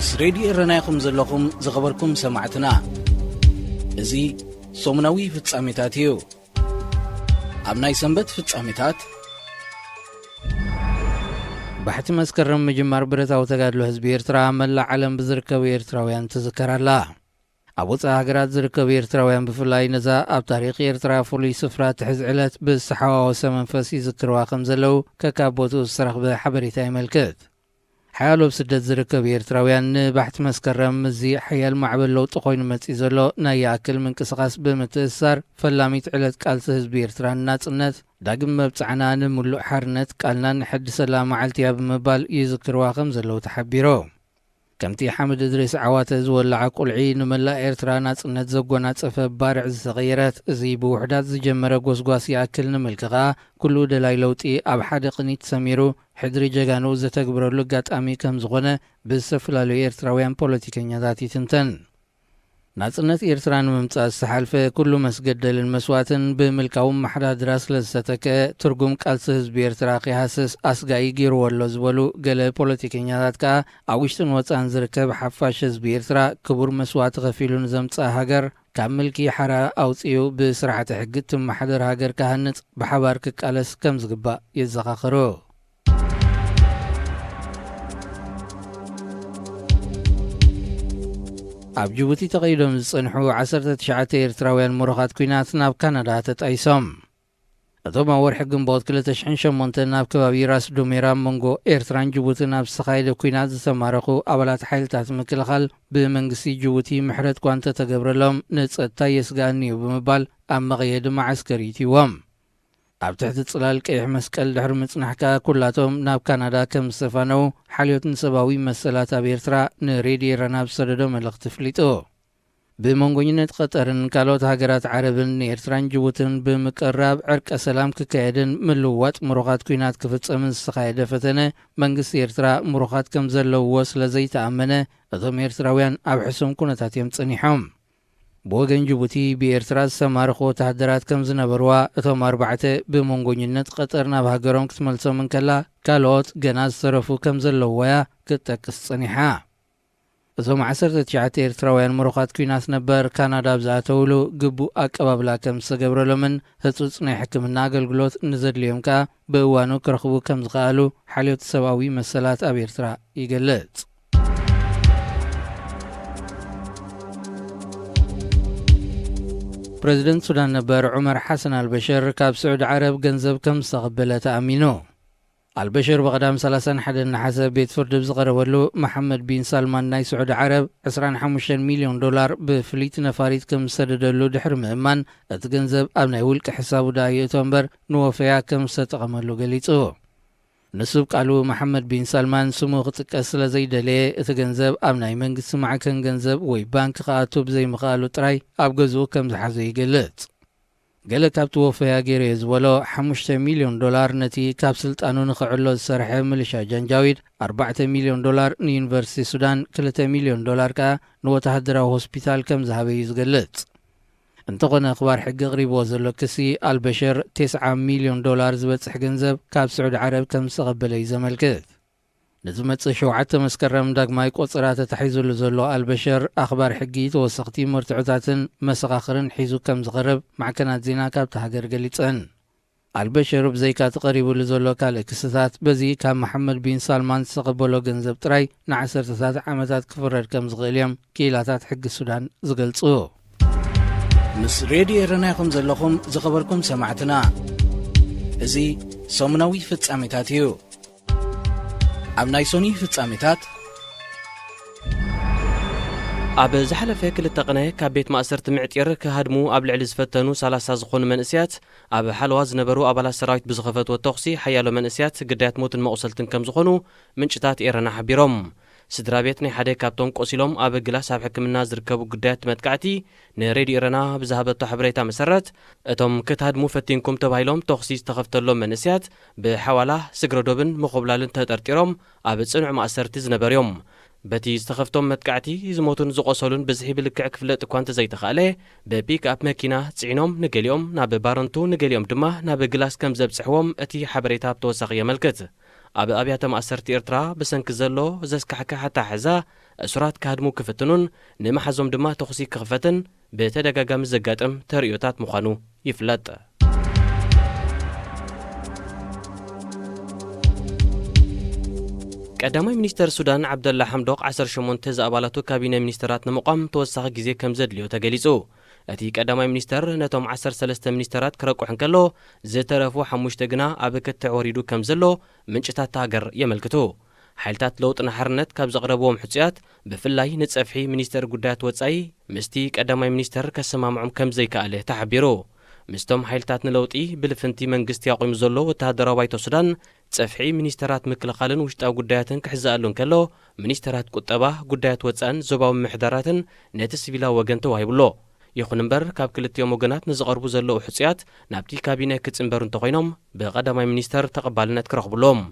ምስ ሬድዮ ኤረናይኹም ዘለኹም ዝኸበርኩም ሰማዕትና እዚ ሶሙናዊ ፍጻሜታት እዩ። ኣብ ናይ ሰንበት ፍጻሜታት ባሕቲ መስከረም ምጅማር ብረታዊ ተጋድሎ ህዝቢ ኤርትራ መላእ ዓለም ብዝርከቡ ኤርትራውያን ትዝከራላ። ኣብ ወፃኢ ሃገራት ዝርከቡ ኤርትራውያን ብፍላይ ነዛ ኣብ ታሪኽ ኤርትራ ፍሉይ ስፍራ ትሕዝ ዕለት ብዝተሓዋወሰ መንፈስ ይዝክርዋ ከም ዘለው ከካብ ቦትኡ ዝረኽበ ሓበሬታ ይመልክት። ሓያሎ ብስደት ዝርከቡ ኤርትራውያን ንባሕቲ መስከረም እዚ ሓያል ማዕበል ለውጢ ኮይኑ መፂእ ዘሎ ናይ ይኣክል ምንቅስቓስ ብምትእስሳር ፈላሚት ዕለት ቃልሲ ህዝቢ ኤርትራ ናጽነት ዳግም መብጻዕና ንምሉእ ሓርነት ቃልና ንሕድሰላ መዓልቲ እያ ብምባል ይዝክርዋ ከም ዘለው ተሓቢሮ። ከምቲ ሓመድ እድሪስ ዓዋተ ዝወላዓ ቁልዒ ንመላእ ኤርትራ ናጽነት ዘጎናጸፈ ባርዕ ዝተቐየረት እዚ ብውሕዳት ዝጀመረ ጎስጓስ ይኣክል ንምልክኻ ኩሉ ደላይ ለውጢ ኣብ ሓደ ቅኒት ሰሚሩ ሕድሪ ጀጋኑ ዘተግብረሉ ኣጋጣሚ ከም ዝኾነ ብዝተፈላለዩ ኤርትራውያን ፖለቲከኛታት ይትንተን። ናጽነት ኤርትራ ንምምጻእ ዝተሓልፈ ኩሉ መስገደልን መስዋዕትን ብምልካውን ማሕዳድራ ስለ ዝተተክአ ትርጉም ቃልሲ ህዝቢ ኤርትራ ኸይሃስስ ኣስጋኢ ገይርዎ ኣሎ ዝበሉ ገለ ፖለቲከኛታት ከዓ ኣብ ውሽጥን ወፃን ዝርከብ ሓፋሽ ህዝቢ ኤርትራ ክቡር መስዋዕቲ ከፊሉ ንዘምጽእ ሃገር ካብ ምልኪ ሓራ ኣውፅኡ ብስርዓተ ሕጊ ትመሓደር ሃገር ካሃንጽ ብሓባር ክቃለስ ከም ዝግባእ የዘኻኽሩ። ኣብ ጅቡቲ ተቐይዶም ዝጸንሑ 19 ኤርትራውያን ሙሩኻት ኩናት ናብ ካናዳ ተጣይሶም። እቶም ኣብ ወርሒ ግንቦት 2008 ናብ ከባቢ ራስ ዱሜራ መንጎ ኤርትራን ጅቡትን ኣብ ዝተኻየደ ኩናት ዝተማረኹ ኣባላት ሓይልታት ምክልኻል ብመንግስቲ ጅቡቲ ምሕረት እኳ እንተተገብረሎም ንጸጥታ የስጋእኒ እዩ ብምባል ኣብ መቐየዲ ማዓስከሪ ይትይዎም። ኣብ ትሕቲ ጽላል ቀይሕ መስቀል ድሕሪ ምጽናሕካ ኩላቶም ናብ ካናዳ ከም ዝተፋነው ሓልዮት ንሰብኣዊ መሰላት ኣብ ኤርትራ ንሬድዮ ኤረና ብሰደዶ መልእኽቲ ፍሊጡ። ብመንጎኝነት ቀጠርን ካልኦት ሃገራት ዓረብን ንኤርትራን ጅቡትን ብምቅራብ ዕርቀ ሰላም ክካየድን ምልውዋጥ ሙሩኻት ኩናት ክፍጸምን ዝተኻየደ ፈተነ መንግስቲ ኤርትራ ሙሩኻት ከም ዘለውዎ ስለ ዘይተኣመነ እቶም ኤርትራውያን ኣብ ሕሱም ኩነታት እዮም ጸኒሖም። ብወገን ጅቡቲ ብኤርትራ ዝተማረኹ ወታሃደራት ከም ዝነበርዋ እቶም 4 ብመንጎኝነት ቀጠር ናብ ሃገሮም ክትመልሶም እንከላ ካልኦት ገና ዝተረፉ ከም ዘለውያ ክትጠቅስ ጸኒሓ። እቶም 19 ኤርትራውያን ሙሩኻት ኩናት ነበር ካናዳ ብዝኣተውሉ ግቡእ ኣቀባብላ ከም ዝተገብረሎምን ህጹጽ ናይ ሕክምና ኣገልግሎት ንዘድልዮም ከዓ ብእዋኑ ክረኽቡ ከም ዝኽኣሉ ሓልዮት ሰብኣዊ መሰላት ኣብ ኤርትራ ይገልጽ። ፕሬዚደንት ሱዳን ነበር ዑመር ሓሰን አልበሽር ካብ ስዑድ ዓረብ ገንዘብ ከም ዝተቐበለ ተኣሚኑ። አልበሽር በቐዳም 31 ነሓሰ ቤት ፍርዲ ብዝቐረበሉ መሐመድ ቢን ሳልማን ናይ ስዑድ ዓረብ 25 ሚሊዮን ዶላር ብፍሊት ነፋሪት ከም ዝሰደደሉ ድሕሪ ምእማን እቲ ገንዘብ ኣብ ናይ ውልቂ ሕሳቡ ዳእዩ እምበር ንወፈያ ከም ዝተጠቐመሉ ገሊጹ። ንሱ ቃሉ መሐመድ ቢን ሳልማን ስሙ ክጥቀስ ስለ ዘይደለየ እቲ ገንዘብ ኣብ ናይ መንግስቲ ማዕከን ገንዘብ ወይ ባንክ ከኣቱ ብዘይምኽኣሉ ጥራይ ኣብ ገዝኡ ከም ዝሓዘ ይገልጽ። ገለ ካብቲ ወፈያ ገይሩ እየ ዝበሎ 5 ሚሊዮን ዶላር ነቲ ካብ ስልጣኑ ንኽዕሎ ዝሰርሐ ምልሻ ጃንጃዊድ፣ 4 ሚሊዮን ዶላር ንዩኒቨርሲቲ ሱዳን፣ 2 ሚሊዮን ዶላር ከዓ ንወታሃደራዊ ሆስፒታል ከም ዝሃበ እዩ ዝገልጽ። እንተኾነ ኣኽባር ሕጊ ቕሪብዎ ዘሎ ክሲ አልበሽር 9 ሚሊዮን ዶላር ዝበጽሕ ገንዘብ ካብ ስዑድ ዓረብ ከም ዝተቐበለ እዩ ዘመልክት። ንዝመጽእ 7 መስከረም ዳግማይ ቆጽራ ተታሒዙሉ ዘሎ አልበሽር ኣኽባር ሕጊ ተወሰኽቲ መርትዑታትን መሰኻኽርን ሒዙ ከም ዝቐርብ ማዕከናት ዜና ካብቲ ሃገር ገሊጸን። አልበሽር ብዘይካ ተቐሪቡሉ ዘሎ ካልእ ክስታት በዚ ካብ መሐመድ ቢን ሳልማን ዝተቐበሎ ገንዘብ ጥራይ ን10 ዓመታት ክፍረድ ከም ዝኽእል እዮም ክኢላታት ሕጊ ሱዳን ዝገልጹ። ምስ ሬድዮ ኤረናይኹም ዘለኹም ዝኸበርኩም ሰማዕትና እዚ ሶሙናዊ ፍጻሜታት እዩ። ኣብ ናይ ሶኒ ፍጻሜታት ኣብ ዝሓለፈ 2 ቀነ ካብ ቤት ማእሰርቲ ምዕጢር ክሃድሙ ኣብ ልዕሊ ዝፈተኑ 30 ዝኾኑ መንእስያት ኣብ ሓለዋ ዝነበሩ ኣባላት ሰራዊት ብዝኸፈትዎ ተኹሲ ሓያሎ መንእስያት ግዳያት ሞትን መቑሰልትን ከም ዝኾኑ ምንጭታት ኤረና ሓቢሮም። ስድራ ቤት ናይ ሓደ ካብቶም ቆሲሎም ኣብ ግላስ ኣብ ሕክምና ዝርከቡ ጉዳያት መጥቃዕቲ ንሬድዮ ኤረና ብዝሃበቶ ሓበሬታ መሰረት እቶም ክትሃድሙ ፈቲንኩም ተባሂሎም ተኹሲ ዝተኸፍተሎም መንእስያት ብሓዋላ ስግረዶብን መኾብላልን ተጠርጢሮም ኣብ ጽኑዕ ማእሰርቲ ዝነበሩ እዮም። በቲ ዝተኸፍቶም መጥቃዕቲ ዝሞቱን ዝቆሰሉን ብዝሒ ብልክዕ ክፍለጥ እኳ እንተዘይተኻእለ በፒክ ኣፕ መኪና ጽዒኖም ንገሊኦም ናብ ባረንቱ ንገሊኦም ድማ ናብ ግላስ ከም ዘብጽሕዎም እቲ ሓበሬታ ብተወሳኺ የመልክት። ኣብ ኣብያተ ማእሰርቲ ኤርትራ ብሰንኪ ዘሎ ዘስካሕክሓታ ሕዛ እሱራት ካድሙ ክፍትኑን ንመሓዞም ድማ ተኹሲ ክኽፈትን ብተደጋጋሚ ዘጋጥም ተርእዮታት ምዃኑ ይፍለጥ። ቀዳማይ ሚኒስተር ሱዳን ዓብደላ ሐምዶቅ 18 ዝኣባላቱ ካቢነ ሚኒስተራት ንምቋም ተወሳኺ ግዜ ከም ዘድልዮ ተገሊጹ። እቲ ቀዳማይ ሚኒስተር ነቶም 13 ሚኒስተራት ክረቁሕ እንከሎ ዝተረፉ 5 ግና ኣብ ክትዕ ወሪዱ ከም ዘሎ ምንጭታት ሃገር የመልክቱ። ሓይልታት ለውጥና ሓርነት ካብ ዘቕረብዎም ሕፁያት ብፍላይ ንጸፍሒ ሚኒስተር ጉዳያት ወጻኢ ምስቲ ቀዳማይ ሚኒስተር ከሰማምዖም ከም ዘይከኣለ ተሓቢሩ። ምስቶም ሓይልታት ንለውጢ ብልፍንቲ መንግስቲ ያቆሙ ዘሎ ወተሃደራዊ ባይቶ ሱዳን ጸፍሒ ሚኒስተራት ምክልኻልን ውሽጣዊ ጉዳያትን ክሕዝኣሉ እንከሎ ሚኒስተራት ቁጠባ ጉዳያት ወጻእን ዞባዊ ምሕዳራትን ነቲ ሲቪላዊ ወገን ተዋሂብሎ። ይኹን እምበር ካብ ክልቲኦም ወገናት ንዝቐርቡ ዘለዉ ሕፁያት ናብቲ ካቢነ ክጽንበሩ እንተኾይኖም ብቐዳማይ ሚኒስተር ተቐባልነት ክረኽብሎም።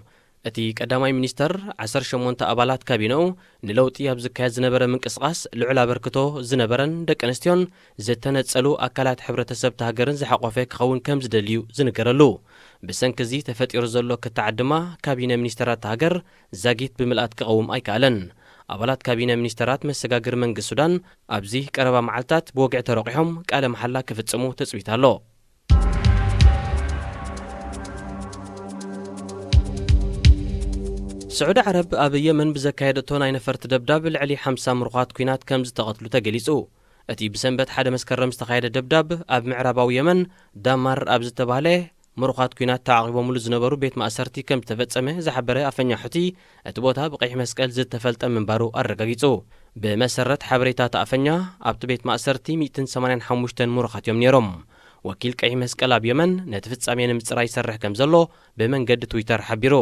እቲ ቀዳማይ ሚኒስተር 18 ኣባላት ካቢነኡ ንለውጢ ኣብ ዝካየድ ዝነበረ ምንቅስቓስ ልዑል ኣበርክቶ ዝነበረን ደቂ ኣንስትዮን ዝተነጸሉ ኣካላት ሕብረተሰብ ሃገርን ዝሓቖፈ ክኸውን ከም ዝደልዩ ዝንገረሉ። ብሰንኪ እዚ ተፈጢሩ ዘሎ ክትዓድ ድማ ካቢነ ሚኒስተራት ሃገር ዛጊት ብምልኣት ክቐውም ኣይከኣለን። ኣባላት ካቢነ ሚኒስተራት መሰጋግሪ መንግስቲ ሱዳን ኣብዚ ቀረባ መዓልታት ብወግዕ ተረቂሖም ቃለ መሓላ ክፍጽሙ ተጽቢት ኣሎ። سعود عرب ኣብ የመን ብዘካየደቶ ናይ ነፈርቲ ደብዳብ ልዕሊ 50 ምሩኻት ኩናት ከም ዝተቐትሉ ተገሊጹ። እቲ ብሰንበት ሓደ መስከረም ዝተኻየደ ደብዳብ ኣብ ምዕራባዊ የመን ዳማር ኣብ ዝተባህለ ምሩኻት ኩናት ተዓቂቦምሉ ዝነበሩ ቤት ማእሰርቲ ከም ዝተፈጸመ ዝሓበረ ኣፈኛ ሕቲ እቲ ቦታ ብቀይሕ መስቀል ዝተፈልጠ ምንባሩ ኣረጋጊጹ። ብመሰረት ሓበሬታ ኣፈኛ ኣብቲ ቤት ማእሰርቲ 185 ምሩኻት እዮም ነይሮም። ወኪል ቀይሕ መስቀል ኣብ የመን ነቲ ፍጻሜ ንምጽራይ ይሰርሕ ከም ዘሎ ብመንገዲ ትዊተር ሓቢሩ።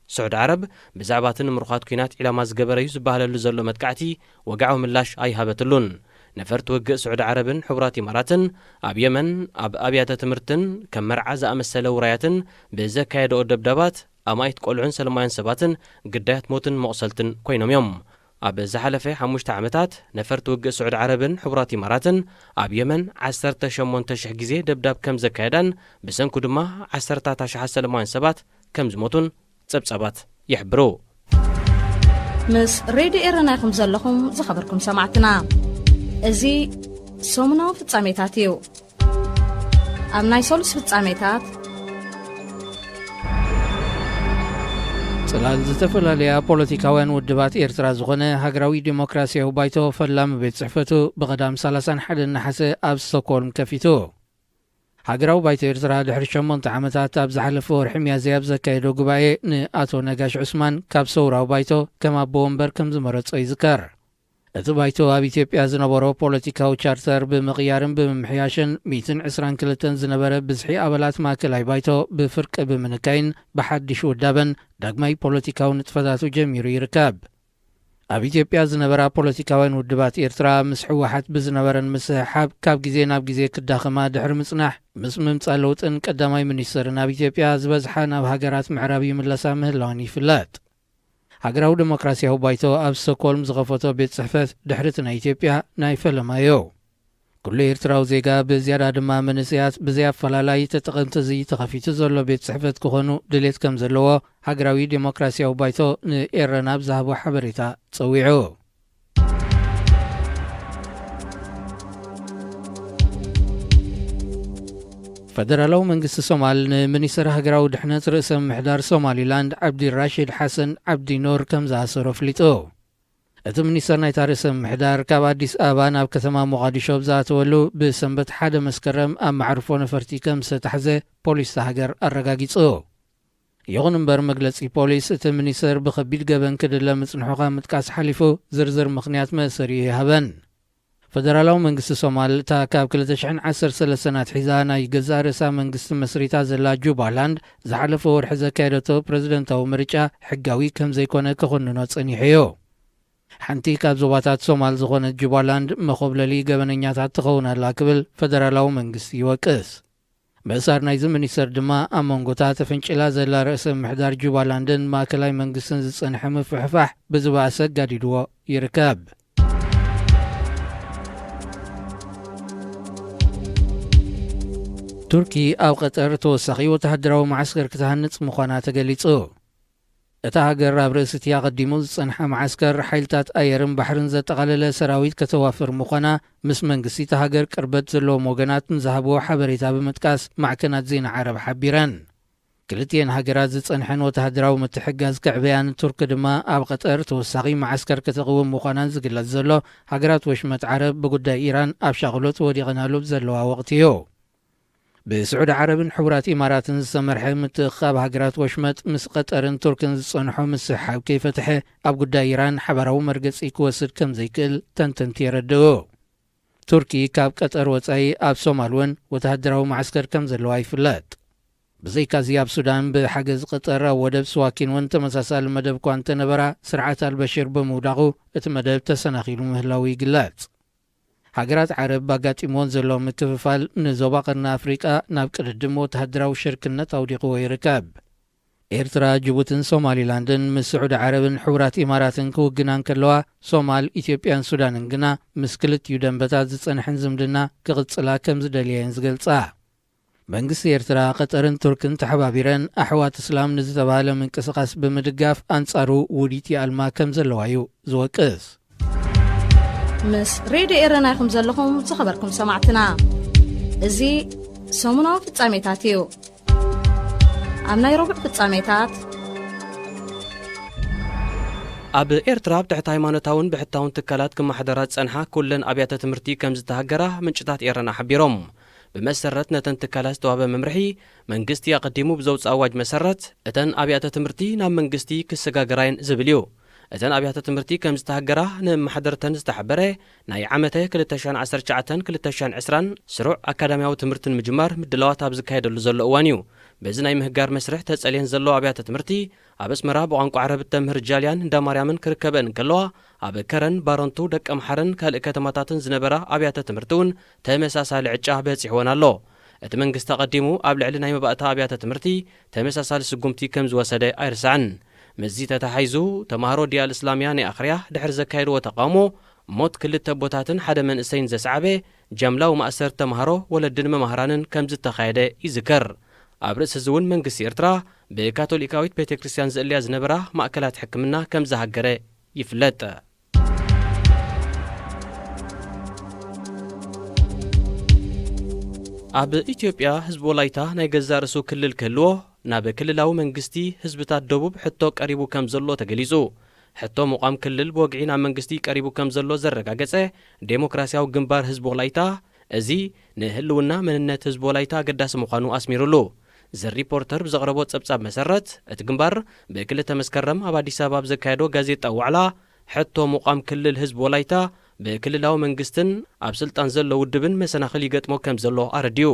سعود عرب بزعباتن مرخات كينات إلى ما زجبريو زبالة لزلو متقعتي وقعوا ملاش أي هابتلون نفرت وجه سعود عربن حبرات إماراتن أب يمن أب أبيات تمرتن كم مرعز أمسلة وراياتن بزكاية دو دبدبات أما يتقولون سلمان سباتن قدات موتن مقصلتن كوينم يوم أب زحلفة حموش تعمتات نفرت وجه سعود عربن حبرات إماراتن أب يمن 10 شمون تشح جزي دبدب كم زكايدان بسن كدما 10 تشح سلمان سبات كم زموتن صبصبات يحبرو مس راديو إيراناكم زلكم زخبركم سمعتنا ازي سومنا فتصاميتاتيو ام نايسولس فتصاميتات ጽላል ዝተፈላልያ ፖለቲካውያን ውድባት ኤርትራ ዝኾነ ሃገራዊ ዲሞክራሲያዊ ባይቶ ፈላሚ ቤት ጽሕፈቱ ብቐዳም 31 ነሓሰ ኣብ ስቶክሆልም ከፊቱ። ሃገራዊ ባይቶ ኤርትራ ድሕሪ 8 ዓመታት ኣብ ዝሓለፈ ወርሒ ሚያዝያ ዘካየዶ ጉባኤ ንኣቶ ነጋሽ ዑስማን ካብ ሰውራዊ ባይቶ ከም ኣቦ ወንበር ከም ዝመረጾ ይዝከር። እቲ ባይቶ ኣብ ኢትዮጵያ ዝነበሮ ፖለቲካዊ ቻርተር ብምቕያርን ብምምሕያሽን 122 ዝነበረ ብዝሒ ኣባላት ማእከላይ ባይቶ ብፍርቂ ብምንካይን ብሓድሽ ውዳበን ዳግማይ ፖለቲካዊ ንጥፈታቱ ጀሚሩ ይርከብ። ኣብ ኢትዮጵያ ዝነበራ ፖለቲካውያን ውድባት ኤርትራ ምስ ሕወሓት ብዝነበረን ምስሕሓብ ካብ ግዜ ናብ ግዜ ክዳኸማ ድሕሪ ምጽናሕ ምስ ምምጻእ ለውጥን ቀዳማይ ሚኒስተርን ኣብ ኢትዮጵያ ዝበዝሓ ናብ ሃገራት ምዕራብ ይምለሳ ምህላወን ይፍለጥ። ሃገራዊ ዲሞክራሲያዊ ባይቶ ኣብ ስቶክሆልም ዝኸፈቶ ቤት ጽሕፈት ድሕሪት ናይ ኢትዮጵያ ናይ ፈለማዮ ኩሉ ኤርትራዊ ዜጋ ብዝያዳ ድማ መንስያት ብዘይ ኣፈላላይ ተጠቐምቲ እዚ ተኸፊቱ ዘሎ ቤት ጽሕፈት ክኾኑ ድሌት ከም ዘለዎ ሃገራዊ ዲሞክራሲያዊ ባይቶ ንኤረና ብዝሃቦ ሓበሬታ ጸዊዑ። ፈደራላዊ መንግስቲ ሶማል ንሚኒስትር ሃገራዊ ድሕነት ርእሰ ምምሕዳር ሶማሊላንድ ዓብዲ ራሺድ ሓሰን ዓብዲ ኖር ከም ዝኣሰሮ ኣፍሊጡ። እቲ ሚኒስተር ናይታ ርእሰ ምምሕዳር ካብ ኣዲስ ኣበባ ናብ ከተማ ሞቃዲሾ ብዝኣተወሉ ብሰንበት 1 መስከረም ኣብ ማዕርፎ ነፈርቲ ከም ዝተታሕዘ ፖሊስ ሃገር ኣረጋጊጹ። ይኹን እምበር መግለጺ ፖሊስ እቲ ሚኒስተር ብከቢድ ገበን ክድለ ምጽንሑ ምጥቃስ ሓሊፉ ዝርዝር ምኽንያት መእሰሪ ይሃበን። ፈደራላዊ መንግስቲ ሶማል እታ ካብ 2013 ኣትሒዛ ናይ ገዛእ ርእሳ መንግስቲ መስሪታ ዘላ ጁባላንድ ዝሓለፈ ወርሒ ዘካየደቶ ፕረዚደንታዊ ምርጫ ሕጋዊ ከም ዘይኮነ ክኹንኖ ጸኒሕዮ። ሓንቲ ካብ ዞባታት ሶማል ዝኾነት ጁባላንድ መኸብለሊ ገበነኛታት ትኸውን ኣላ ክብል ፈደራላዊ መንግስቲ ይወቅስ። ምእሳር ናይዚ ሚኒስተር ድማ ኣብ መንጎታ ተፈንጭላ ዘላ ርእሰ ምምሕዳር ጁባላንድን ማእከላይ መንግስትን ዝጸንሐ ምፍሕፋሕ ብዝባእሰ ጋዲድዎ ይርከብ። ቱርኪ ኣብ ቀጠር ተወሳኺ ወተሃደራዊ ማዕስከር ክትሃንጽ ምዃና ተገሊጹ። እታ ሃገር ኣብ ርእስቲ ቀዲሙ ዝጸንሐ ማዓስከር ሓይልታት ኣየርን ባሕርን ዘጠቓለለ ሰራዊት ከተዋፍር ምዃና ምስ መንግስቲ እታ ሃገር ቅርበት ዘለዎም ወገናት ንዝሃብዎ ሓበሬታ ብምጥቃስ ማዕከናት ዜና ዓረብ ሓቢረን። ክልቲአን ሃገራት ዝጸንሐን ወተሃደራዊ ምትሕግጋዝ ከዕበያን ቱርክ ድማ ኣብ ቀጠር ተወሳኺ ማዓስከር ከተቕውም ምዃናን ዝግለጽ ዘሎ ሃገራት ወሽመጥ ዓረብ ብጉዳይ ኢራን ኣብ ሻቕሎት ወዲቐናሉ ዘለዋ ወቕቲ እዩ። ብስዑድ ዓረብን ሕቡራት ኢማራትን ዝተመርሐ ምትእኽኻብ ሃገራት ወሽመጥ ምስ ቀጠርን ቱርክን ዝጸንሖ ምስሓብ ከይፈትሐ ኣብ ጉዳይ ኢራን ሓበራዊ መርገጺ ክወስድ ከም ዘይክእል ተንተንቲ የረድኡ። ቱርኪ ካብ ቀጠር ወጻኢ ኣብ ሶማል እውን ወተሃደራዊ ማዓስከር ከም ዘለዋ ይፍለጥ። ብዘይካዚ ኣብ ሱዳን ብሓገዝ ቀጠር ኣብ ወደብ ስዋኪን እውን ተመሳሳሊ መደብ እኳ እንተነበራ ስርዓት አልበሽር ብምውዳቑ እቲ መደብ ተሰናኺሉ ምህላዊ ይግለጽ። ሃገራት ዓረብ ባጋጢሞን ዘሎ ምክፍፋል ንዞባ ቀርኒ ኣፍሪቃ ናብ ቅድድም ወተሃደራዊ ሽርክነት ኣውዲቕዎ ይርከብ። ኤርትራ፣ ጅቡትን ሶማሊላንድን ምስ ስዑድ ዓረብን ሕቡራት ኢማራትን ክውግናን ከለዋ ሶማል፣ ኢትዮጵያን ሱዳንን ግና ምስ ክልቲኡ ደንበታት ዝጸንሐን ዝምድና ክቕጽላ ከም ዝደልየን ዝገልጻ። መንግስቲ ኤርትራ ቀጠርን ቱርክን ተሓባቢረን ኣሕዋት እስላም ንዝተባሃለ ምንቅስቓስ ብምድጋፍ ኣንጻሩ ውዲት ይኣልማ ከም ዘለዋ እዩ ዝወቅስ። ምስ ሬድዮ ኤረና ኢኹም ዘለኹም ዝኸበርኩም ሰማዕትና እዚ ሰሙናዊ ፍጻሜታት እዩ። ኣብ ናይ ረቡዕ ፍጻሜታት ኣብ ኤርትራ ብትሕቲ ሃይማኖታውን ብሕታውን ትካላት ክመሓደራት ጸንሓ ኩለን ኣብያተ ትምህርቲ ከም ዝተሃገራ ምንጭታት ኤረና ሓቢሮም። ብመሰረት ነተን ትካላት ዝተዋህበ መምርሒ መንግስቲ ኣቐዲሙ ብዘውፅእ ኣዋጅ መሰረት እተን ኣብያተ ትምህርቲ ናብ መንግስቲ ክሰጋገራየን ዝብል እዩ። እተን ኣብያተ ትምህርቲ ከም ዝተሃገራ ንመሓደርተን ዝተሓበረ ናይ ዓመተ 2019-2020 ስሩዕ ኣካዳሚያዊ ትምህርትን ምጅማር ምድላዋት ኣብ ዝካየደሉ ዘሎ እዋን እዩ። በዚ ናይ ምህጋር መስርሕ ተጸልየን ዘሎ ኣብያተ ትምህርቲ ኣብ ኣስመራ ብቋንቋ ዓረብ ተምህር ጃልያን እንዳ ማርያምን ክርከበን ከለዋ ኣብ ከረን፣ ባረንቱ፣ ደቀ መሓርን ካልእ ከተማታትን ዝነበራ ኣብያተ ትምህርቲ እውን ተመሳሳሊ ዕጫ በፂሕወን ኣሎ። እቲ መንግስቲ ኣቐዲሙ ኣብ ልዕሊ ናይ መባእታ ኣብያተ ትምህርቲ ተመሳሳሊ ስጉምቲ ከም ዝወሰደ ኣይርስዕን። መዚ ተታሓይዙ ተምሃሮ ዲያል እስላምያ ናይ ኣኽርያ ድሕሪ ዘካየድዎ ተቃውሞ ሞት ክልተ ቦታትን ሓደ መንእሰይን ዘሰዓበ ጀምላዊ ማእሰር ተምሃሮ ወለድን መምሃራንን ከም ዝተኻየደ ይዝከር። ኣብ ርእሲ እዚ እውን መንግስቲ ኤርትራ ብካቶሊካዊት ቤተ ክርስቲያን ዝእልያ ዝነበራ ማእከላት ሕክምና ከም ዝሃገረ ይፍለጥ። ኣብ ኢትዮጵያ ህዝቢ ወላይታ ናይ ገዛ ርእሱ ክልል ክህልዎ ናብ ክልላዊ መንግስቲ ህዝብታት ደቡብ ሕቶ ቀሪቡ ከም ዘሎ ተገሊጹ። ሕቶ ሙቋም ክልል ብወግዒ ናብ መንግስቲ ቀሪቡ ከም ዘሎ ዘረጋገጸ ዴሞክራሲያዊ ግንባር ህዝቢ ወላይታ እዚ ንህልውና መንነት ህዝቢ ወላይታ ኣገዳሲ ምዃኑ ኣስሚሩሉ። ዘሪፖርተር ብዘቕረቦ ጸብጻብ መሰረት እቲ ግንባር ብክልተ መስከረም ኣብ ኣዲስ ኣበባ ብዘካየዶ ጋዜጣዊ ዋዕላ ሕቶ ሙቋም ክልል ህዝቢ ወላይታ ብክልላዊ መንግስትን ኣብ ስልጣን ዘሎ ውድብን መሰናኽል ይገጥሞ ከም ዘሎ ኣረዲዩ።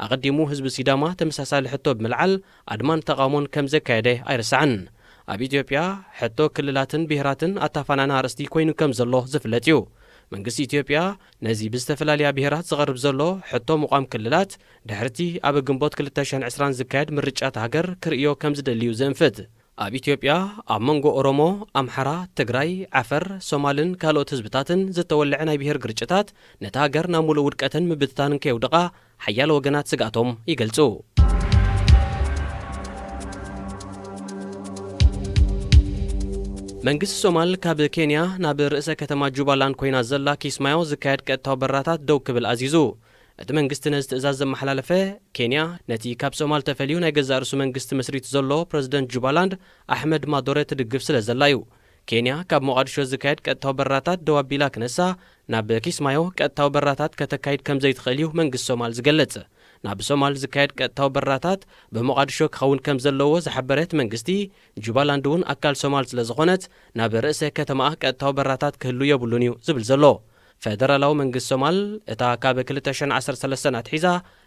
ኣቐዲሙ ህዝቢ ሲዳማ ተመሳሳሊ ሕቶ ብምልዓል ኣድማን ተቃውሞን ከም ዘካየደ ኣይርስዕን። ኣብ ኢትዮጵያ ሕቶ ክልላትን ብሄራትን ኣታፋናና ኣርእስቲ ኮይኑ ከም ዘሎ ዝፍለጥ እዩ። መንግስቲ ኢትዮጵያ ነዚ ብዝተፈላለያ ብሄራት ዝቐርብ ዘሎ ሕቶ ሙቋም ክልላት ድሕርቲ ኣብ ግንቦት 2020 ዝካየድ ምርጫት ሃገር ክርእዮ ከም ዝደልዩ ዘንፍት። ኣብ ኢትዮጵያ ኣብ መንጎ ኦሮሞ፣ ኣምሓራ፣ ትግራይ፣ ዓፈር፣ ሶማልን ካልኦት ህዝብታትን ዝተወልዐ ናይ ብሄር ግርጭታት ነታ ሃገር ናብ ሙሉእ ውድቀትን ምብትታንን ከየውድቓ ሓያል ወገናት ስጋቶም ይገልጹ። መንግስቲ ሶማል ካብ ኬንያ ናብ ርእሰ ከተማ ጁባላንድ ኮይና ዘላ ኪስማዮ ዝካየድ ቀጥታዊ በራታት ደው ክብል ኣዚዙ። እቲ መንግስቲ ነዚ ትእዛዝ ዘመሓላለፈ ኬንያ ነቲ ካብ ሶማል ተፈልዩ ናይ ገዛ ርእሱ መንግስቲ መስሪቱ ዘሎ ፕረዚደንት ጁባላንድ ኣሕመድ ማዶረ ትድግፍ ስለ ዘላ እዩ። ኬንያ ካብ ሞቃዲሾ ዝካየድ ቀጥታዊ በራታት ደው ኣቢላ ክነሳ ናብ ኪስማዮ ቀጥታዊ በራታት ከተካይድ ከም ዘይትኽእል እዩ መንግስቲ ሶማል ዝገለጽ። ናብ ሶማል ዝካየድ ቀጥታዊ በራታት ብሞቃዲሾ ክኸውን ከም ዘለዎ ዝሓበረት መንግስቲ ጁባላንድ እውን ኣካል ሶማል ስለ ዝኾነት ናብ ርእሰ ከተማ ቀጥታዊ በራታት ክህሉ የብሉን እዩ ዝብል ዘሎ። ፌደራላዊ መንግስቲ ሶማል እታ ካብ 2013 ኣትሒዛ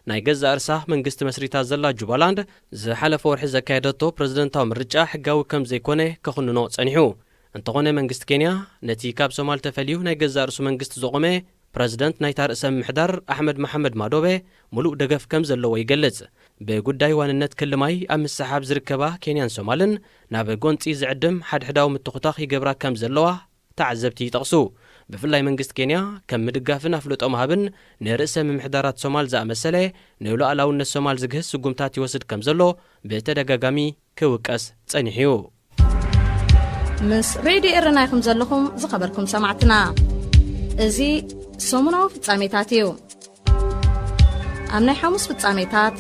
ናይ ገዛ እርሳ መንግስቲ መስሪታ ዘላ ጁባላንድ ዝሓለፈ ወርሒ ዘካየደቶ ፕረዚደንታዊ ምርጫ ሕጋዊ ከም ዘይኮነ ከኽንኖ ጸኒሑ። እንተኾነ መንግስቲ ኬንያ ነቲ ካብ ሶማል ተፈልዩ ናይ ገዛ ርእሱ መንግስቲ ዘቆመ ፕረዚደንት ናይታ ርእሰ ምምሕዳር ኣሕመድ መሐመድ ማዶቤ ሙሉእ ደገፍ ከም ዘለዎ ይገልጽ። ብጉዳይ ዋንነት ክልማይ ኣብ ምስሓብ ዝርከባ ኬንያን ሶማልን ናብ ጎንፂ ዝዕድም ሓድሕዳዊ ምትኹታኽ ይገብራ ከም ዘለዋ ተዓዘብቲ ይጠቕሱ። ብፍላይ መንግስቲ ኬንያ ከም ምድጋፍን ኣፍልጦ መሃብን ንርእሰ ምምሕዳራት ሶማል ዝኣመሰለ ንሉኣላውነት ሶማል ዝግህዝ ስጉምታት ይወስድ ከም ዘሎ ብተደጋጋሚ ክውቀስ ጸኒሑ እዩ። مس راديو إرنايكم زلكم زخبركم سمعتنا ازي سومناو في التساميتاتيو أمني حمص في التساميتات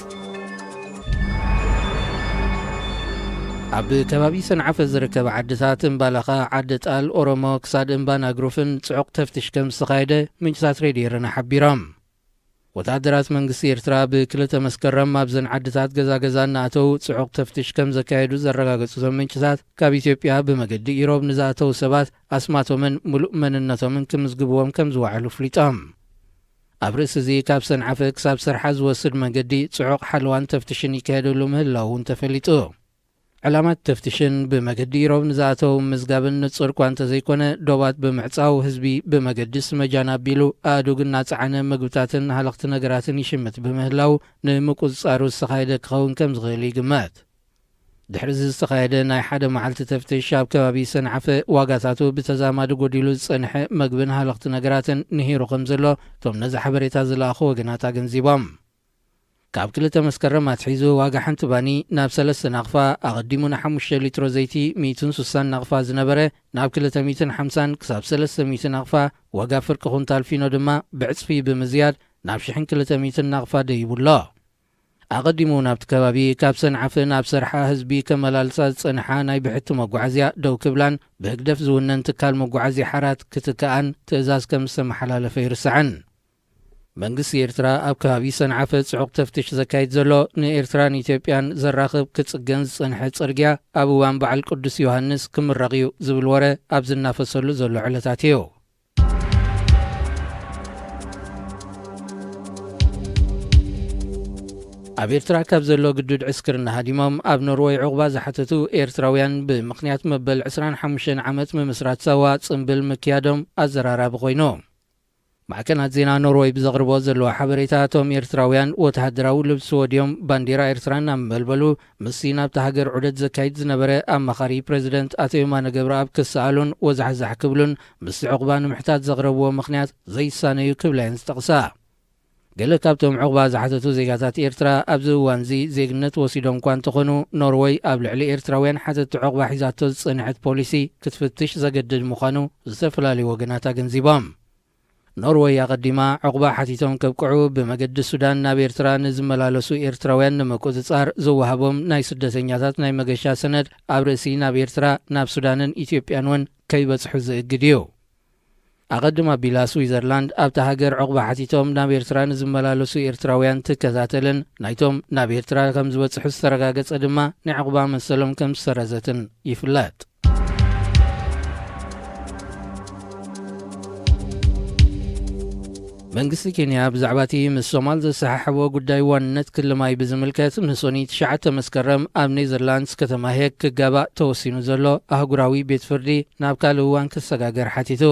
ኣብ ከባቢ ሰንዓፈ ዝርከብ ዓድታት እምባላኻ ዓዲ ጣል ኦሮሞ ክሳድ እምባ ናግሩፍን ጽዑቕ ተፍትሽ ከም ዝተኻየደ ምንጭታት ሬድዮ ኤረና ሓቢሮም ወታደራት መንግስቲ ኤርትራ ብክልተ መስከረም ኣብዘን ዓድታት ገዛገዛ እናኣተው ጽዑቕ ተፍትሽ ከም ዘካየዱ ዘረጋገጹቶም ምንጭታት ካብ ኢትዮጵያ ብመገዲ ኢሮብ ንዝኣተው ሰባት ኣስማቶምን ሙሉእ መንነቶምን ክምዝግብዎም ከም ዝወዓሉ ፍሊጦም ኣብ ርእሲ እዚ ካብ ሰንዓፈ ክሳብ ሰርሓ ዝወስድ መንገዲ ጽዑቕ ሓለዋን ተፍትሽን ይካየደሉ ምህላው እውን ተፈሊጡ ዕላማት ተፍትሽን ብመገዲ ኢሮብ ንዝኣተው ምዝጋብን ንጹር እኳ እንተዘይኮነ ዶባት ብምዕጻው ህዝቢ ብመገዲ ስመጃን ኣቢሉ ኣእዱግ እናፀዓነ ምግብታትን ሃለኽቲ ነገራትን ይሽምት ብምህላው ንምቁፅጻሩ ዝተኻየደ ክኸውን ከም ዝኽእል ይግመት ድሕሪ እዚ ዝተኻየደ ናይ ሓደ መዓልቲ ተፍትሽ ኣብ ከባቢ ሰንዓፈ ዋጋታቱ ብተዛማዲ ጎዲሉ ዝጸንሐ ምግብን ሃለኽቲ ነገራትን ንሂሩ ከም ዘሎ እቶም ነዚ ሓበሬታ ዝለኣኹ ወገናት ኣገንዚቦም ካብ ክልተ መስከረም ኣትሒዙ ዋጋ ሓንቲ ባኒ ናብ 3 ናቕፋ ኣቐዲሙ ን5 ሊትሮ ዘይቲ 160 ናቕፋ ዝነበረ ናብ 250 ክሳብ 300 ናቕፋ ዋጋ ፍርቂ ኩንታል ፊኖ ድማ ብዕፅፊ ብምዝያድ ናብ 1200 ናቕፋ ደይቡሎ ኣቐዲሙ ናብቲ ከባቢ ካብ ሰንዓፈ ናብ ሰርሓ ህዝቢ ከመላልሳ ዝጸንሓ ናይ ብሕቲ መጓዓዝያ ደው ክብላን ብህግደፍ ዝውነን ትካል መጓዓዝያ ሓራት ክትከኣን ትእዛዝ ከም ዝተመሓላለፈ ይርስዓን መንግስቲ ኤርትራ ኣብ ከባቢ ሰንዓፈ ጽዑቕ ተፍትሽ ዘካይድ ዘሎ ንኤርትራን ኢትዮጵያን ዘራኽብ ክጽገን ዝጸንሐ ጽርግያ ኣብ እዋን በዓል ቅዱስ ዮሃንስ ክምረቕ እዩ ዝብል ወረ ኣብ ዝናፈሰሉ ዘሎ ዕለታት እዩ ኣብ ኤርትራ ካብ ዘሎ ግዱድ ዕስክርና ሃዲሞም ኣብ ኖርዌይ ዕቑባ ዝሓተቱ ኤርትራውያን ብምኽንያት መበል 25 ዓመት ምምስራት ሰዋ ጽምብል ምክያዶም ኣዘራራቢ ኮይኑ ማዕከናት ዜና ኖርዌይ ብዘቕርቦ ዘለዎ ሓበሬታ እቶም ኤርትራውያን ወተሃደራዊ ልብሲ ወዲዮም ባንዴራ ኤርትራን ኣብ መልበሉ ምስቲ ናብቲ ሃገር ዑደት ዘካይድ ዝነበረ ኣማኻሪ ፕሬዚደንት ኣቶ የማነ ገብረኣብ ክሰኣሉን ወዛሕዛሕ ክብሉን ምስቲ ዕቑባ ንምሕታት ዘቕረብዎ ምኽንያት ዘይሳነዩ ክብላየን ዝጠቕሳ ገለ ካብቶም ዕቑባ ዝሓተቱ ዜጋታት ኤርትራ ኣብዚ እዋን እዚ ዜግነት ወሲዶም እኳ እንተኾኑ ኖርዌይ ኣብ ልዕሊ ኤርትራውያን ሓተቲ ዕቑባ ሒዛቶ ዝጸንሐት ፖሊሲ ክትፍትሽ ዘገድድ ምዃኑ ዝተፈላለዩ ወገናት ኣገንዚቦም ኖርዌይ ኣቐዲማ ዕቑባ ሓቲቶም ከብቅዑ ብመገዲ ሱዳን ናብ ኤርትራ ንዝመላለሱ ኤርትራውያን ንምቁፅጻር ዝወሃቦም ናይ ስደተኛታት ናይ መገሻ ሰነድ ኣብ ርእሲ ናብ ኤርትራ ናብ ሱዳንን ኢትዮጵያን እውን ከይበጽሑ ዝእግድ እዩ ኣቐድማ ኣቢላ ስዊዘርላንድ ኣብቲ ሃገር ዕቑባ ሓቲቶም ናብ ኤርትራ ንዝመላለሱ ኤርትራውያን ትከታተልን ናይቶም ናብ ኤርትራ ከም ዝበጽሑ ዝተረጋገጸ ድማ ናይ ዕቑባ መሰሎም ከም ዝሰረዘትን ይፍለጥ መንግስቲ ኬንያ ብዛዕባ እቲ ምስ ሶማል ዘሰሓሕቦ ጉዳይ ዋንነት ክልማይ ብዝምልከት ንሶኒ 9 መስከረም ኣብ ኔዘርላንድስ ከተማ ሄግ ክጋባእ ተወሲኑ ዘሎ ኣህጉራዊ ቤት ፍርዲ ናብ ካልእ እዋን ክሰጋገር ሓቲቱ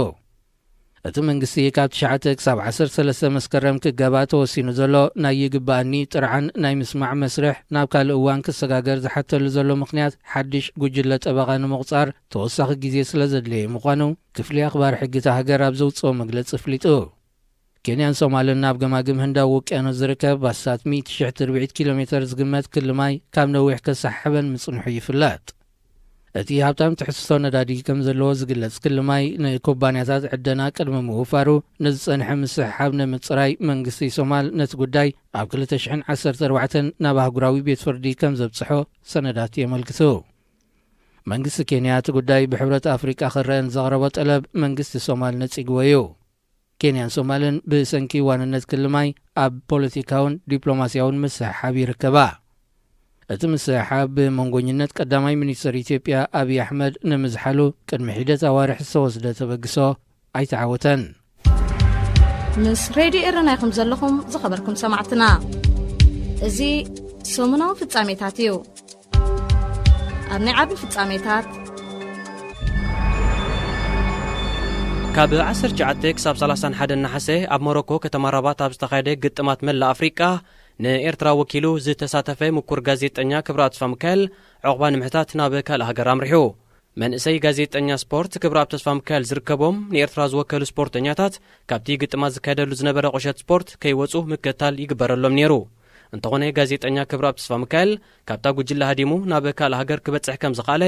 እቲ መንግስቲ ካብ 9 ክሳብ 13 መስከረም ክጋባእ ተወሲኑ ዘሎ ናይ ይግባእኒ ጥርዓን ናይ ምስማዕ መስርሕ ናብ ካልእ እዋን ክሰጋገር ዝሓተሉ ዘሎ ምኽንያት ሓድሽ ጉጅለ ጠበቓ ንምቑፃር ተወሳኺ ግዜ ስለ ዘድለየ ምዃኑ ክፍሊ ኣኽባር ሕጊታ ሃገር ኣብ ዘውፅኦ መግለፂ ኣፍሊጡ ኬንያን ሶማልን ናብ ገማግም ህንዳዊ ውቅያኖስ ዝርከብ ባሳት 100 ኪሎ ሜትር ዝግመት ክልማይ ካብ ነዊሕ ከሳሕበን ምጽንሑ ይፍለጥ እቲ ሃብታም ትሕዝቶ ነዳዲ ከም ዘለዎ ዝግለጽ ክልማይ ንኩባንያታት ዕደና ቅድሚ ምውፋሩ ንዝጸንሐ ምስሕሓብ ንምጽራይ መንግስቲ ሶማል ነቲ ጉዳይ ኣብ 2014 ናብ ኣህጉራዊ ቤት ፍርዲ ከም ዘብጽሖ ሰነዳት የመልክቱ መንግስቲ ኬንያ እቲ ጉዳይ ብሕብረት ኣፍሪቃ ክረአን ዘቕረቦ ጠለብ መንግስቲ ሶማል ነጺግዎ እዩ ኬንያን ሶማልን ብሰንኪ ዋንነት ክልማይ ኣብ ፖለቲካውን ዲፕሎማስያውን ምስሕሓብ ይርከባ እቲ ምስሕሓብ ብመንጎኝነት ቀዳማይ ሚኒስትር ኢትዮጵያ አብይ አሕመድ ንምዝሓሉ ቅድሚ ሒደት ኣዋርሒ ዝተወስደ ተበግሶ ኣይተዓወተን ምስ ሬድዮ ኤረና ይኹም ዘለኹም ዝኸበርኩም ሰማዕትና እዚ ሰሙናዊ ፍጻሜታት እዩ ኣብ ናይ ዓቢ ፍጻሜታት ካብ 19 ክሳብ 31 ናሕሴ ኣብ ሞሮኮ ከተማ ራባት ኣብ ዝተኻየደ ግጥማት መላእ ኣፍሪቃ ንኤርትራ ወኪሉ ዝተሳተፈ ምኩር ጋዜጠኛ ክብራት ተስፋ ሚካኤል ዕቑባ ንምሕታት ናብ ካልእ ሃገር ኣምሪሑ መንእሰይ ጋዜጠኛ ስፖርት ክብራት ተስፋ ሚካኤል ዝርከቦም ንኤርትራ ዝወከሉ ስፖርተኛታት ካብቲ ግጥማት ዝካየደሉ ዝነበረ ቁሸት ስፖርት ከይወፁ ምክትታል ይግበረሎም ነይሩ እንተኾነ ጋዜጠኛ ክብራት ተስፋ ሚካኤል ካብታ ጉጅለ ሃዲሙ ናብ ካልእ ሃገር ክበጽሕ ከም ዝኻለ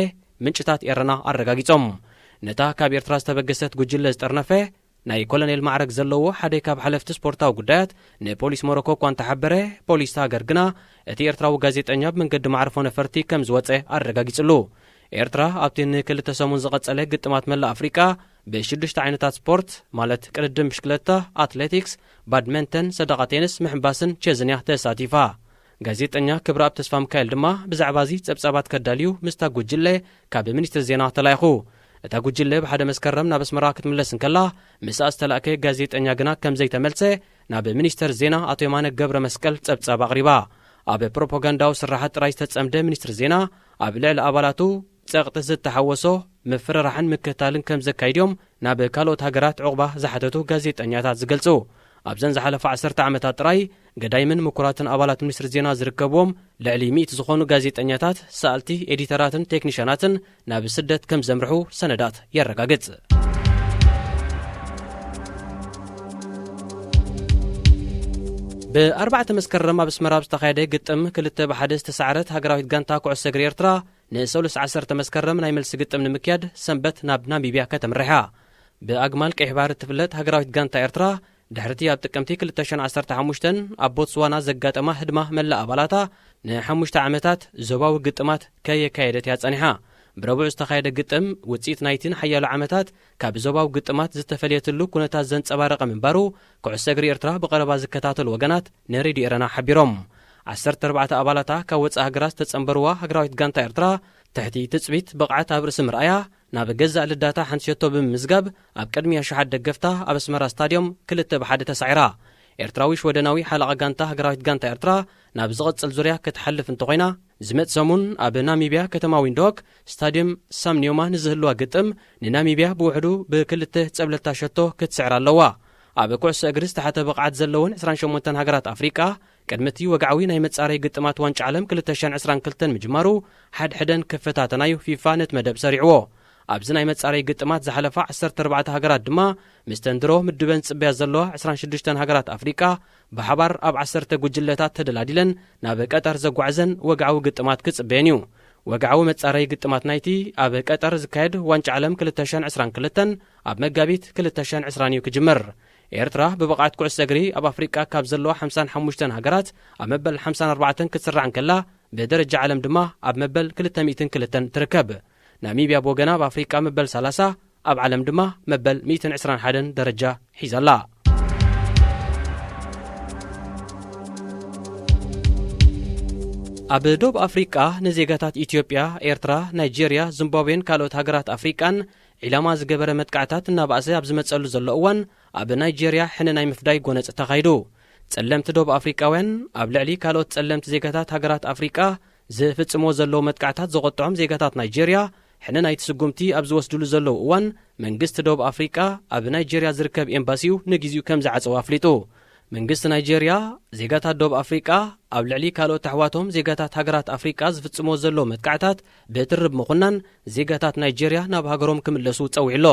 ምንጭታት ኤርትራ አረጋጊጾም ነታ ካብ ኤርትራ ዝተበገሰት ጉጅለ ዝጠርነፈ ናይ ኮሎኔል ማዕረግ ዘለዎ ሓደ ካብ ሓለፍቲ ስፖርታዊ ጉዳያት ንፖሊስ ሞሮኮ እኳ እንተሓበረ ፖሊስ ሃገር ግና እቲ ኤርትራዊ ጋዜጠኛ ብመንገዲ ማዕርፎ ነፈርቲ ከም ዝወፀ አረጋጊጽሉ ኤርትራ ኣብቲ ንክልተ ሰሙን ዝቐጸለ ግጥማት መላእ አፍሪቃ ብሽዱሽተ ዓይነታት ስፖርት ማለት ቅድድም ብሽክለታ፣ አትሌቲክስ፣ ባድሚንተን፣ ሰደቃ ቴኒስ፣ ምሕንባስን ቼዝንያ ተሳቲፋ ጋዜጠኛ ክብረአብ ተስፋ ሚካኤል ድማ ብዛዕባ እዚ ጸብጻባት ከዳልዩ ምስታ ጉጅለ ካብ ሚኒስትር ዜና ተላይኹ እታ ጉጅለ ብሓደ መስከረም ናብ ኣስመራ ክትምለስ እንከላ ምስኣ ዝተላእከ ጋዜጠኛ ግና ከም ዘይተመልሰ ናብ ሚኒስትር ዜና አቶ የማነ ገብረ መስቀል ጸብጻብ ኣቕሪባ ኣብ ፕሮፓጋንዳዊ ስራሓት ጥራይ ዝተጸምደ ሚኒስትር ዜና ኣብ ልዕሊ ኣባላቱ ጸቕጢ ዝተሓወሶ ምፍርራሕን ምክትታልን ከም ዘካይድዮም ናብ ካልኦት ሃገራት ዕቑባ ዝሓተቱ ጋዜጠኛታት ዝገልጹ ኣብዘን ዝሓለፈ 10 ዓመታት ጥራይ ገዳይምን ምኩራትን ኣባላት ሚኒስትር ዜና ዝርከብዎም ልዕሊ 100 ዝኾኑ ጋዜጠኛታት ሰኣልቲ ኤዲተራትን ቴክኒሽያናትን ናብ ስደት ከም ዘምርሑ ሰነዳት የረጋግጽ ብ4 መስከረም ኣብ ኣስመራ ዝተኻየደ ግጥም ክልተ ብሓደ ዝተሳዕረት ሃገራዊት ጋንታ ኩዕሶ እግሪ ኤርትራ ንሰሉስ 10 መስከረም ናይ መልሲ ግጥም ንምክያድ ሰንበት ናብ ናሚብያ ከተመርሓ ብኣግማል ቀይሕ ባህሪ ትፍለጥ ሃገራዊት ጋንታ ኤርትራ ድሕርቲ ኣብ ጥቅምቲ 2015 ኣብ ቦትስዋና ዘጋጠማ ህድማ መላእ ኣባላታ ን5 ዓመታት ዞባዊ ግጥማት ከየካየደት እያ ጸኒሓ ብረቡዕ ዝተኻየደ ግጥም ውፅኢት ናይትን ሓያሎ ዓመታት ካብ ዞባዊ ግጥማት ዝተፈልየትሉ ኩነታት ዘንጸባረቐ ምንባሩ ኩዕሶ እግሪ ኤርትራ ብቐረባ ዝከታተሉ ወገናት ንሬድዮ ኤረና ሓቢሮም 14 ኣባላታ ካብ ወፃኢ ሃገራት ዝተጸንበርዋ ሃገራዊት ጋንታ ኤርትራ ትሕቲ ትጽቢት ብቕዓት ኣብ ርእሲ ምርኣያ ናብ ገዛእ ልዳታ ሓንሸቶ ብምዝጋብ ኣብ ቅድሚያ ሸሓት ደገፍታ ኣብ ኣስመራ ስታድዮም 2-1 ተሳዒራ ኤርትራዊ ወደናዊ ሓለቓ ጋንታ ሃገራዊት ጋንታ ኤርትራ ናብ ዝቐጽል ዙርያ ክትሓልፍ እንተኾይና ዝመጽእ ሰሙን ኣብ ናሚብያ ከተማ ዊንድሆክ ስታድዮም ሳም ኒዮማ ንዝህልዋ ግጥም ንናሚብያ ብውሕዱ ብ2 ጸብለታ ሸቶ ክትስዕር ኣለዋ ኣብ ኩዕሶ እግሪ ዝተሓተ ብቕዓት ዘለውን 28 ሃገራት ኣፍሪቃ ቅድሚቲ ወግዓዊ ናይ መጻረይ ግጥማት ዋንጫ ዓለም 2022 ምጅማሩ ሓድሕደን ክፈታተናዩ ፊፋ ነቲ መደብ ሰሪዕዎ ኣብዚ ናይ መጻረይ ግጥማት ዝሓለፋ 14 ሃገራት ድማ ምስተንድሮ ምድበን ጽበያ ዘለዋ 26 ሃገራት ኣፍሪቃ ብሓባር ኣብ 10 ጉጅለታት ተደላዲለን ናብ ቀጠር ዘጓዕዘን ወግዓዊ ግጥማት ክጽበየን እዩ ወግዓዊ መጻረይ ግጥማት ናይቲ ኣብ ቀጠር ዝካየድ ዋንጫ ዓለም 2022 ኣብ መጋቢት 2020 ክጅምር ኤርትራ ብብቕዓት ኩዕሶ እግሪ ኣብ ኣፍሪቃ ካብ ዘለዋ 55 ሃገራት ኣብ መበል 54 ክትስራዕ እንከላ ብደረጃ ዓለም ድማ ኣብ መበል 202 ትርከብ ናሚብያ ብወገና በአፍሪቃ መበል 30 ኣብ ዓለም ድማ መበል 121 ደረጃ ሒዛላ ኣብ ደቡብ ኣፍሪቃ ንዜጋታት ኢትዮጵያ፣ ኤርትራ፣ ናይጄርያ፣ ዚምባብዌን ካልኦት ሃገራት ኣፍሪቃን ዒላማ ዝገበረ መጥቃዕታት እናባእሰ ኣብ ዝመጸሉ ዘሎ እዋን ኣብ ናይጄርያ ሕነ ናይ ምፍዳይ ጎነጽ ተኻይዱ ጸለምቲ ደቡብ ኣፍሪቃውያን ኣብ ልዕሊ ካልኦት ጸለምቲ ዜጋታት ሃገራት ኣፍሪቃ ዝፍጽሞ ዘለዎ መጥቃዕታት ዘቆጥዖም ዜጋታት ናይጄርያ ሕነ ናይቲ ስጉምቲ ኣብ ዝወስድሉ ዘለው እዋን መንግስቲ ደቡብ ኣፍሪቃ ኣብ ናይጄርያ ዝርከብ ኤምባሲው ንግዚኡ ከም ዝዓጸው ኣፍሊጡ መንግስቲ ናይጄርያ ዜጋታት ደቡብ ኣፍሪቃ ኣብ ልዕሊ ካልኦት ኣሕዋቶም ዜጋታት ሃገራት ኣፍሪቃ ዝፍጽሞ ዘሎ መጥቃዕታት ብትርብ ምኹናን ዜጋታት ናይጄርያ ናብ ሃገሮም ክምለሱ ጸዊዕሎ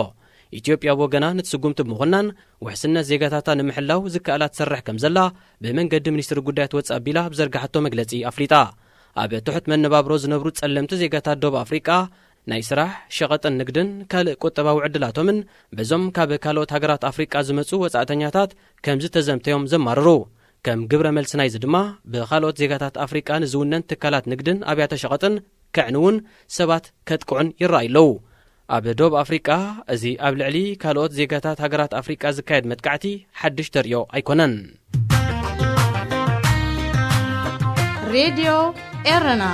ኢትዮጵያ ብወገና ንትስጉምቲ ምኹናን ውሕስነት ዜጋታታ ንምሕላው ዝከኣላት ትሰርሕ ከም ዘላ ብመንገዲ ሚኒስትሪ ጉዳያት ወጻኢ ኣቢላ ብዘርጋሕቶ መግለጺ ኣፍሊጣ ኣብ ትሑት መነባብሮ ዝነብሩ ጸለምቲ ዜጋታት ደቡብ ኣፍሪቃ ናይ ስራሕ ሸቐጥን ንግድን ካልእ ቁጠባዊ ዕድላቶምን በዞም ካብ ካልኦት ሃገራት ኣፍሪቃ ዝመጹ ወጻእተኛታት ከም ዝተዘምተዮም ዘማርሩ ከም ግብረ መልሲ ናይዚ ድማ ብካልኦት ዜጋታት ኣፍሪቃ ንዝውነን ትካላት ንግድን ኣብያተ ሸቐጥን ክዕንውን ሰባት ከጥቅዑን ይረኣዩ ኣብ ደቡብ ኣፍሪቃ እዚ ኣብ ልዕሊ ካልኦት ዜጋታት ሃገራት ኣፍሪቃ ዝካየድ መጥቃዕቲ ሓድሽ ተርእዮ ኣይኮነን ሬድዮ ኤረና